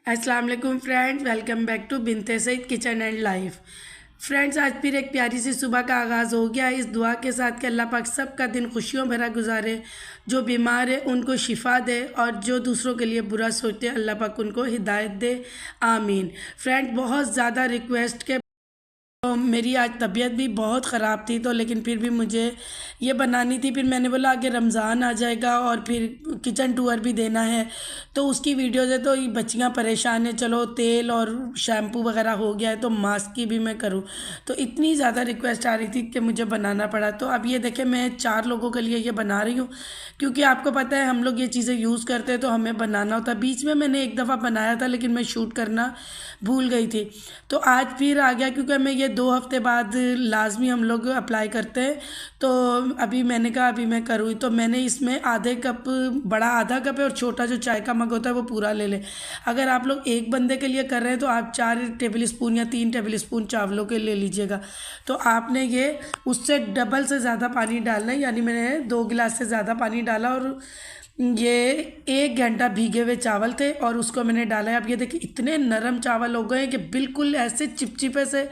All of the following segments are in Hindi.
अस्सलाम वालेकुम friends, welcome back to Binte Saeed kitchen and life. Friends, आज फिर एक प्यारी सी सुबह का आगाज़ हो गया है इस दुआ के साथ कि अल्लाह पाक सबका दिन खुशियों भरा गुजारे। जो बीमार है उनको शिफा दे और जो दूसरों के लिए बुरा सोचते हैं अल्लाह पाक उनको हिदायत दे। आमीन। फ्रेंड्स, बहुत ज़्यादा रिक्वेस्ट के तो मेरी आज तबीयत भी बहुत ख़राब थी, तो लेकिन फिर भी मुझे ये बनानी थी। फिर मैंने बोला कि रमज़ान आ जाएगा और फिर किचन टूर भी देना है, तो उसकी वीडियोज़ है। तो ये बच्चियाँ परेशान हैं, चलो तेल और शैम्पू वगैरह हो गया है तो मास्क की भी मैं करूँ। तो इतनी ज़्यादा रिक्वेस्ट आ रही थी कि मुझे बनाना पड़ा। तो अब ये देखें, मैं 4 लोगों के लिए ये बना रही हूँ, क्योंकि आपको पता है हम लोग ये चीज़ें यूज़ करते हैं तो हमें बनाना होता है। बीच में मैंने एक दफ़ा बनाया था लेकिन मैं शूट करना भूल गई थी, तो आज फिर आ गया, क्योंकि मैं ये 2 हफ्ते बाद लाजमी हम लोग अप्लाई करते हैं। तो अभी मैंने कहा अभी मैं करूँ, तो मैंने इसमें आधे कप, बड़ा आधा कप है और छोटा जो चाय का मग होता है वो पूरा ले लें। अगर आप लोग एक बंदे के लिए कर रहे हैं तो आप 4 टेबल स्पून या 3 टेबल स्पून चावलों के ले लीजिएगा। तो आपने ये उससे डबल से ज़्यादा पानी डालना है, यानी मैंने 2 गिलास से ज़्यादा पानी डाला। और ये 1 घंटा भीगे हुए चावल थे और उसको मैंने डाला है। अब ये देखिए इतने नरम चावल हो गए हैं कि बिल्कुल ऐसे चिपचिपे से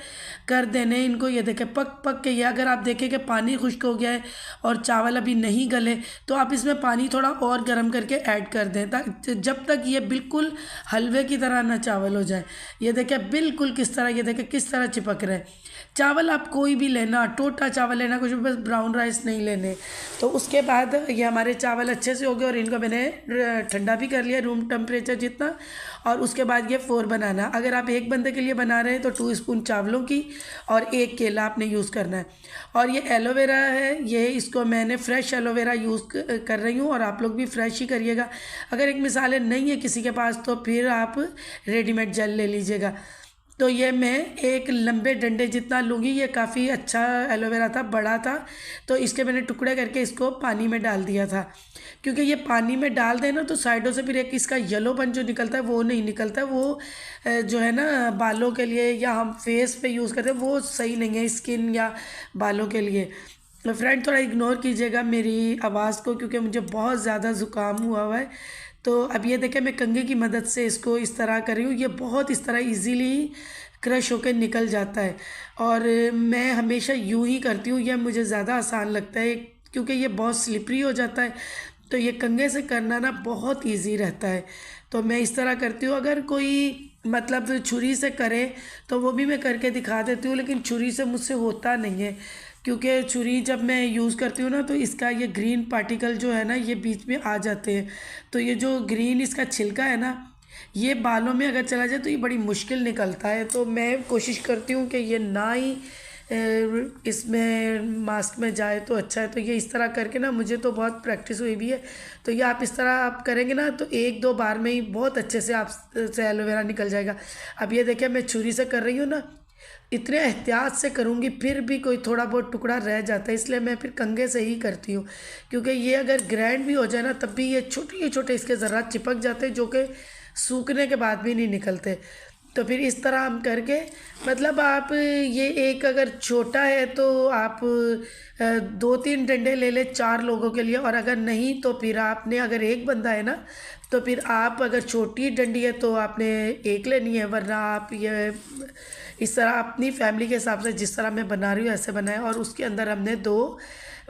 कर देने इनको। ये देखें पक पक के, ये अगर आप देखें कि पानी खुश्क हो गया है और चावल अभी नहीं गले, तो आप इसमें पानी थोड़ा और गर्म करके ऐड कर दें, ताकि जब तक ये बिल्कुल हलवे की तरह ना चावल हो जाए। ये देखें बिल्कुल किस तरह, ये देखें किस तरह चिपक रहे हैं। चावल आप कोई भी लेना, टोटा चावल लेना, कुछ भी, बस ब्राउन राइस नहीं लेने। तो उसके बाद ये हमारे चावल अच्छे से हो गए और इनको मैंने ठंडा भी कर लिया रूम टेम्परेचर जितना। और उसके बाद ये 4 बनाना। अगर आप एक बंदे के लिए बना रहे हैं तो 2 स्पून चावलों की और 1 केला आपने यूज़ करना है। और ये एलोवेरा है, ये इसको मैंने फ्रेश एलोवेरा यूज़ कर रही हूँ, और आप लोग भी फ्रेश ही करिएगा। अगर एक मिसाल नहीं है किसी के पास तो फिर आप रेडीमेड जेल ले लीजिएगा। तो ये मैं एक लंबे डंडे जितना लूँगी, ये काफ़ी अच्छा एलोवेरा था, बड़ा था, तो इसके मैंने टुकड़े करके इसको पानी में डाल दिया था। क्योंकि ये पानी में डाल देना तो साइडों से फिर एक इसका येलोपन जो निकलता है वो नहीं निकलता है। वो जो है ना बालों के लिए या हम फेस पे यूज़ करते हैं वो सही नहीं है स्किन या बालों के लिए। तो फ्रेंड, थोड़ा इग्नोर कीजिएगा मेरी आवाज़ को, क्योंकि मुझे बहुत ज़्यादा ज़ुकाम हुआ है। तो अब ये देखें मैं कंघी की मदद से इसको इस तरह कर रही हूँ। ये बहुत इस तरह इजीली क्रश होकर निकल जाता है, और मैं हमेशा यूँ ही करती हूँ, यह मुझे ज़्यादा आसान लगता है क्योंकि ये बहुत स्लिपरी हो जाता है। तो ये कंघे से करना ना बहुत इजी रहता है, तो मैं इस तरह करती हूँ। अगर कोई मतलब छुरी से करे तो वो भी मैं करके दिखा देती हूँ, लेकिन छुरी से मुझसे होता नहीं है, क्योंकि छुरी जब मैं यूज़ करती हूँ ना तो इसका ये ग्रीन पार्टिकल जो है ना ये बीच में आ जाते हैं। तो ये जो ग्रीन इसका छिलका है ना, ये बालों में अगर चला जाए तो ये बड़ी मुश्किल निकलता है। तो मैं कोशिश करती हूँ कि ये ना ही इसमें मास्क में जाए तो अच्छा है। तो ये इस तरह करके ना, मुझे तो बहुत प्रैक्टिस हुई भी है। तो ये आप इस तरह आप करेंगे ना तो 1-2 बार में ही बहुत अच्छे से आप से एलोवेरा निकल जाएगा। अब ये देखिए मैं छुरी से कर रही हूँ ना, इतने एहतियात से करूँगी फिर भी कोई थोड़ा बहुत टुकड़ा रह जाता है, इसलिए मैं फिर कंघे से ही करती हूँ। क्योंकि ये अगर ग्राइंड भी हो जाए ना तब भी ये छोटे छोटे इसके ज़रा चिपक जाते हैं, जो कि सूखने के बाद भी नहीं निकलते। तो फिर इस तरह हम करके, मतलब आप ये एक अगर छोटा है तो आप 2-3 डंडे ले ले 4 लोगों के लिए, और अगर नहीं तो फिर आपने, अगर एक बंदा है ना तो फिर आप, अगर छोटी डंडी है तो आपने एक लेनी है, वरना आप ये इस तरह अपनी फैमिली के हिसाब से जिस तरह मैं बना रही हूँ ऐसे बनाएं। और उसके अंदर हमने 2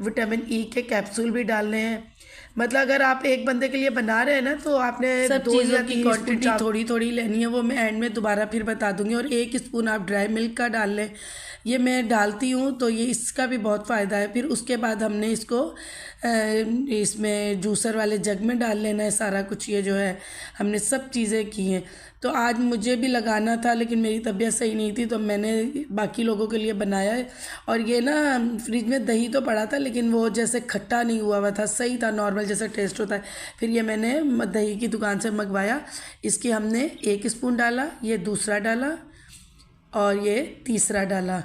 विटामिन ई के कैप्सूल भी डालने हैं। मतलब अगर आप एक बंदे के लिए बना रहे हैं ना तो आपने सब 2 चीज़ों या की 3 स्पून क्वांटिटी थोड़ी थोड़ी लेनी है, वो मैं एंड में दोबारा फिर बता दूंगी। और 1 स्पून आप ड्राई मिल्क का डाल लें, ये मैं डालती हूँ, तो ये इसका भी बहुत फ़ायदा है। फिर उसके बाद हमने इसको इसमें जूसर वाले जग में डाल लेना है सारा कुछ। ये जो है हमने सब चीज़ें की हैं। तो आज मुझे भी लगाना था लेकिन मेरी तबीयत सही नहीं थी, तो मैंने बाकी लोगों के लिए बनाया है। और ये ना फ्रिज में दही तो पड़ा था लेकिन वो जैसे खट्टा नहीं हुआ था, सही था, नॉर्मल जैसा टेस्ट होता है। फिर ये मैंने दही की दुकान से मंगवाया। इसकी हमने 1 स्पून डाला, ये दूसरा डाला और ये तीसरा डाला।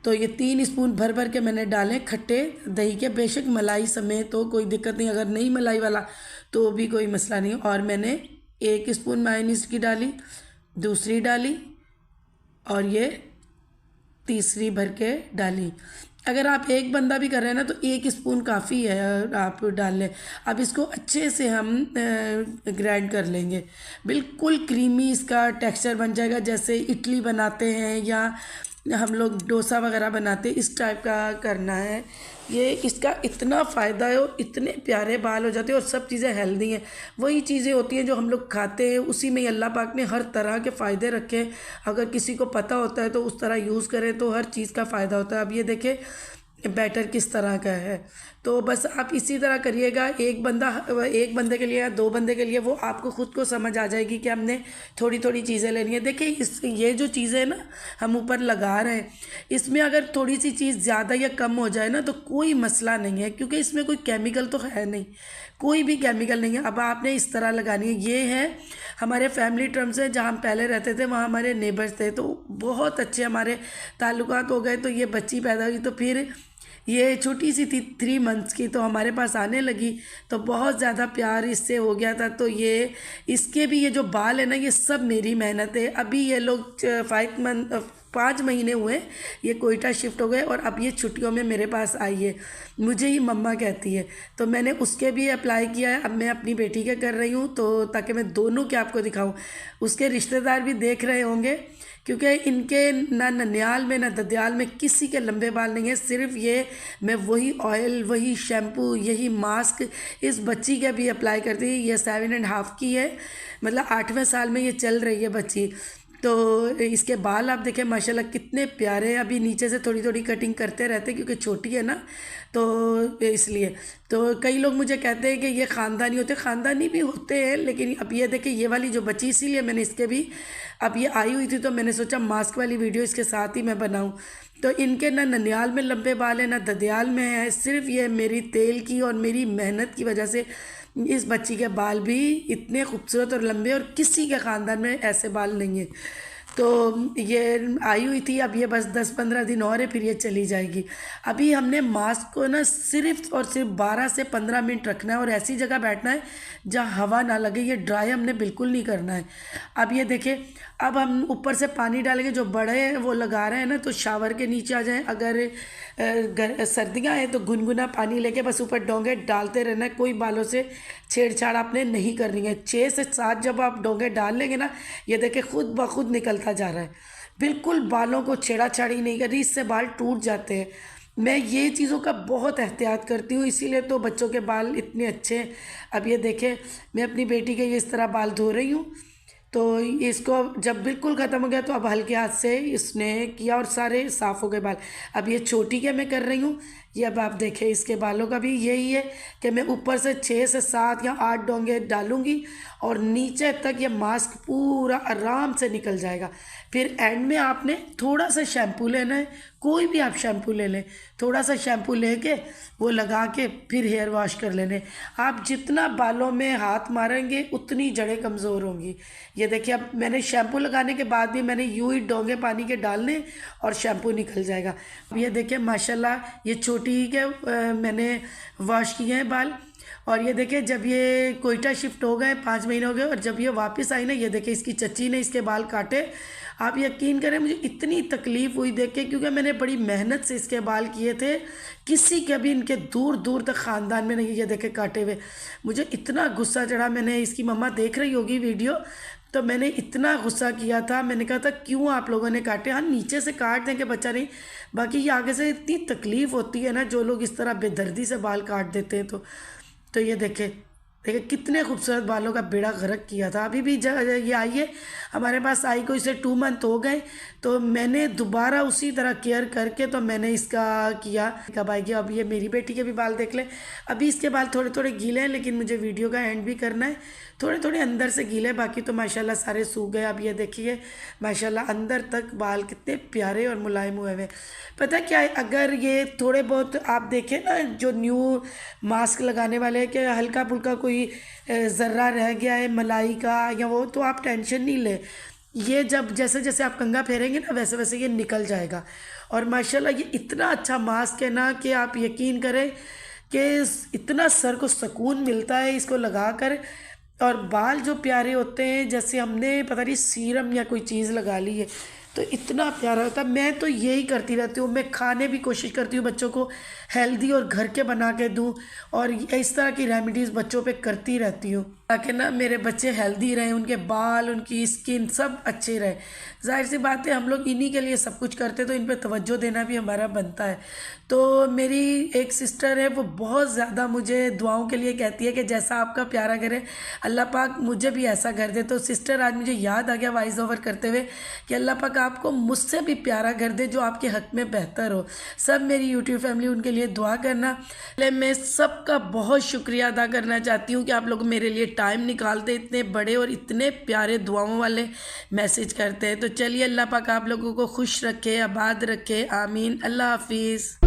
तो ये 3 स्पून भर भर के मैंने डाले खट्टे दही के। बेशक मलाई समेत तो कोई दिक्कत नहीं, अगर नहीं मलाई वाला तो भी कोई मसला नहीं। और मैंने 1 स्पून मायोनीज़ की डाली, दूसरी डाली और ये तीसरी भर के डाली। अगर आप एक बंदा भी कर रहे हैं ना तो 1 स्पून काफ़ी है आप डाल लें। अब इसको अच्छे से हम ग्राइंड कर लेंगे। बिल्कुल क्रीमी इसका टेक्सचर बन जाएगा, जैसे इडली बनाते हैं या हम लोग डोसा वगैरह बनाते हैं, इस टाइप का करना है। ये इसका इतना फ़ायदा है और इतने प्यारे बाल हो जाते हैं और सब चीज़ें हेल्दी हैं। वही चीज़ें होती हैं जो हम लोग खाते हैं, उसी में ही अल्लाह पाक ने हर तरह के फ़ायदे रखे हैं। अगर किसी को पता होता है तो उस तरह यूज़ करें तो हर चीज़ का फ़ायदा होता है। अब ये देखें बैटर किस तरह का है। तो बस आप इसी तरह करिएगा। एक बंदे के लिए या 2 बंदे के लिए वो आपको ख़ुद को समझ आ जाएगी कि हमने थोड़ी थोड़ी चीज़ें लेनी है। देखिए ये जो चीज़ें ना हम ऊपर लगा रहे हैं, इसमें अगर थोड़ी सी चीज़ ज़्यादा या कम हो जाए ना तो कोई मसला नहीं है, क्योंकि इसमें कोई केमिकल तो है नहीं, कोई भी केमिकल नहीं है। अब आपने इस तरह लगानी है। ये है हमारे फैमिली टर्म्स है, जहाँ हम पहले रहते थे वहाँ हमारे नेबर्स थे, तो बहुत अच्छे हमारे ताल्लुकात हो गए। तो ये बच्ची पैदा हुई तो फिर ये छोटी सी थी 3 मंथ्स की, तो हमारे पास आने लगी तो बहुत ज़्यादा प्यार इससे हो गया था। तो ये इसके भी ये जो बाल है ना, ये सब मेरी मेहनत है। अभी ये लोग 5 महीने हुए ये कोयटा शिफ्ट हो गए और अब ये छुट्टियों में मेरे पास आई है, मुझे ही मम्मा कहती है। तो मैंने उसके भी अप्लाई किया है, अब मैं अपनी बेटी के कर रही हूँ, तो ताकि मैं दोनों के आपको दिखाऊँ। उसके रिश्तेदार भी देख रहे होंगे, क्योंकि इनके ना ननियाल में ना ददियाल में किसी के लंबे बाल नहीं है। सिर्फ ये मैं वही ऑयल, वही शैम्पू, यही मास्क इस बच्ची के भी अप्लाई करती। ये 7.5 की है, मतलब 8वें साल में ये चल रही है बच्ची। तो इसके बाल आप देखें माशाल्लाह कितने प्यारे हैं। अभी नीचे से थोड़ी थोड़ी कटिंग करते रहते क्योंकि छोटी है ना, तो इसलिए। तो कई लोग मुझे कहते हैं कि ये ख़ानदानी होते, ख़ानदानी भी होते हैं, लेकिन अब ये देखें ये वाली जो बची, इसीलिए मैंने इसके भी, अब ये आई हुई थी तो मैंने सोचा मास्क वाली वीडियो इसके साथ ही मैं बनाऊं। तो इनके ना ननियाल में लंबे बाल है ना ददियाल में है, सिर्फ ये मेरी तेल की और मेरी मेहनत की वजह से इस बच्ची के बाल भी इतने खूबसूरत और लंबे, और किसी के ख़ानदान में ऐसे बाल नहीं है। तो ये आई हुई थी, अब ये बस 10-15 दिन और है फिर ये चली जाएगी। अभी हमने मास्क को ना सिर्फ और सिर्फ 12 से 15 मिनट रखना है और ऐसी जगह बैठना है जहाँ हवा ना लगे। ये ड्राई हमने बिल्कुल नहीं करना है। अब ये देखें, अब हम ऊपर से पानी डालेंगे, जो बड़े हैं वो लगा रहे हैं ना तो शावर के नीचे आ जाएं। अगर सर्दियाँ हैं तो गुनगुना पानी लेके बस ऊपर डोंगे डालते रहना है, कोई बालों से छेड़छाड़ आपने नहीं करनी है। 6 से 7 जब आप डोंगे डाल लेंगे ना, ये देखें खुद ब खुद निकलता जा रहा है। बिल्कुल बालों को छेड़ाछाड़ी नहीं करनी, इससे बाल टूट जाते हैं। मैं ये चीज़ों का बहुत एहतियात करती हूँ, इसीलिए तो बच्चों के बाल इतने अच्छे हैं। अब ये देखें मैं अपनी बेटी के ये इस तरह बाल धो रही हूँ। तो इसको जब बिल्कुल ख़त्म हो गया तो अब हल्के हाथ से इसने किया और सारे साफ़ हो गए बाल। अब ये छोटी के मैं कर रही हूँ। ये अब आप देखें इसके बालों का भी यही है कि मैं ऊपर से 6 से 7 या 8 डोंगे डालूँगी और नीचे तक ये मास्क पूरा आराम से निकल जाएगा। फिर एंड में आपने थोड़ा सा शैम्पू लेना है, कोई भी आप शैम्पू ले लें, थोड़ा सा शैम्पू लेके वो लगा के फिर हेयर वॉश कर लेने। आप जितना बालों में हाथ मारेंगे उतनी जड़ें कमज़ोर होंगी। ये देखिए अब मैंने शैम्पू लगाने के बाद भी मैंने यूं ही डोंगे पानी के डालने और शैम्पू निकल जाएगा। अब ये देखिए माशाल्लाह ये छोटी के मैंने वॉश किए हैं बाल। और ये देखिए जब ये कोयटा शिफ्ट हो गए 5 महीने हो गए और जब ये वापस आई ना, ये देखिए इसकी चच्ची ने इसके बाल काटे। आप यकीन करें मुझे इतनी तकलीफ़ हुई देख के, क्योंकि मैंने बड़ी मेहनत से इसके बाल किए थे। किसी के भी इनके दूर दूर तक ख़ानदान में नहीं ये देखे काटे हुए। मुझे इतना गुस्सा चढ़ा, मैंने इसकी मम्मा देख रही होगी वीडियो, तो मैंने इतना गुस्सा किया था। मैंने कहा था क्यों आप लोगों ने काटे। हाँ नीचे से काट दें कि बच्चा नहीं, बाकी ये आगे से इतनी तकलीफ़ होती है ना जो लोग इस तरह बेदर्दी से बाल काट देते हैं। तो ये देखें कितने खूबसूरत बालों का बेड़ा गर्क किया था। अभी भी ये आई है हमारे पास, आई को इसे 2 मंथ हो गए, तो मैंने दोबारा उसी तरह केयर करके तो मैंने इसका किया। कब आएगी। अब ये मेरी बेटी के भी बाल देख लें। अभी इसके बाल थोड़े थोड़े गीले हैं, लेकिन मुझे वीडियो का एंड भी करना है। थोड़े थोड़े अंदर से गीले, बाकी तो माशाल्लाह सारे सूख गए। अब ये देखिए माशाल्लाह अंदर तक बाल कितने प्यारे और मुलायम हुए हुए। पता क्या है, अगर ये थोड़े बहुत आप देखें ना, जो न्यू मास्क लगाने वाले हैं कि हल्का फुल्का कोई ज़र्रा रह गया है मलाई का या वो, तो आप टेंशन नहीं ले। ये जब जैसे जैसे आप कंघा फेरेंगे ना वैसे वैसे ये निकल जाएगा। और माशाल्लाह ये इतना अच्छा मास्क है ना कि आप यकीन करें कि इतना सर को सुकून मिलता है इसको लगा कर। और बाल जो प्यारे होते हैं, जैसे हमने पता नहीं सीरम या कोई चीज़ लगा ली है। तो इतना प्यारा होता है। मैं तो यही करती रहती हूँ, मैं खाने भी कोशिश करती हूँ बच्चों को हेल्दी और घर के बना के दूँ, और इस तरह की रेमेडीज़ बच्चों पे करती रहती हूँ ताकि ना मेरे बच्चे हेल्दी रहें, उनके बाल, उनकी स्किन सब अच्छे रहे। जाहिर सी बात है, हम लोग इन्हीं के लिए सब कुछ करते, तो इन पे तवज्जो देना भी हमारा बनता है। तो मेरी एक सिस्टर है, वो बहुत ज़्यादा मुझे दुआओं के लिए कहती है कि जैसा आपका प्यारा घर है, अल्लाह पाक मुझे भी ऐसा घर दे। तो सिस्टर, आज मुझे याद आ गया वॉइस ओवर करते हुए कि अल्लाह पाक आपको मुझसे भी प्यारा घर दे जो आपके हक़ में बेहतर हो। सब मेरी यूट्यूब फैमिली उनके लिए दुआ करना। पहले मैं सबका बहुत शुक्रिया अदा करना चाहती हूँ कि आप लोग मेरे लिए टाइम निकालते, इतने बड़े और इतने प्यारे दुआओं वाले मैसेज करते हैं। तो चलिए, अल्लाह पाक आप लोगों को खुश रखे, आबाद रखे, आमीन। अल्लाह हाफिज़।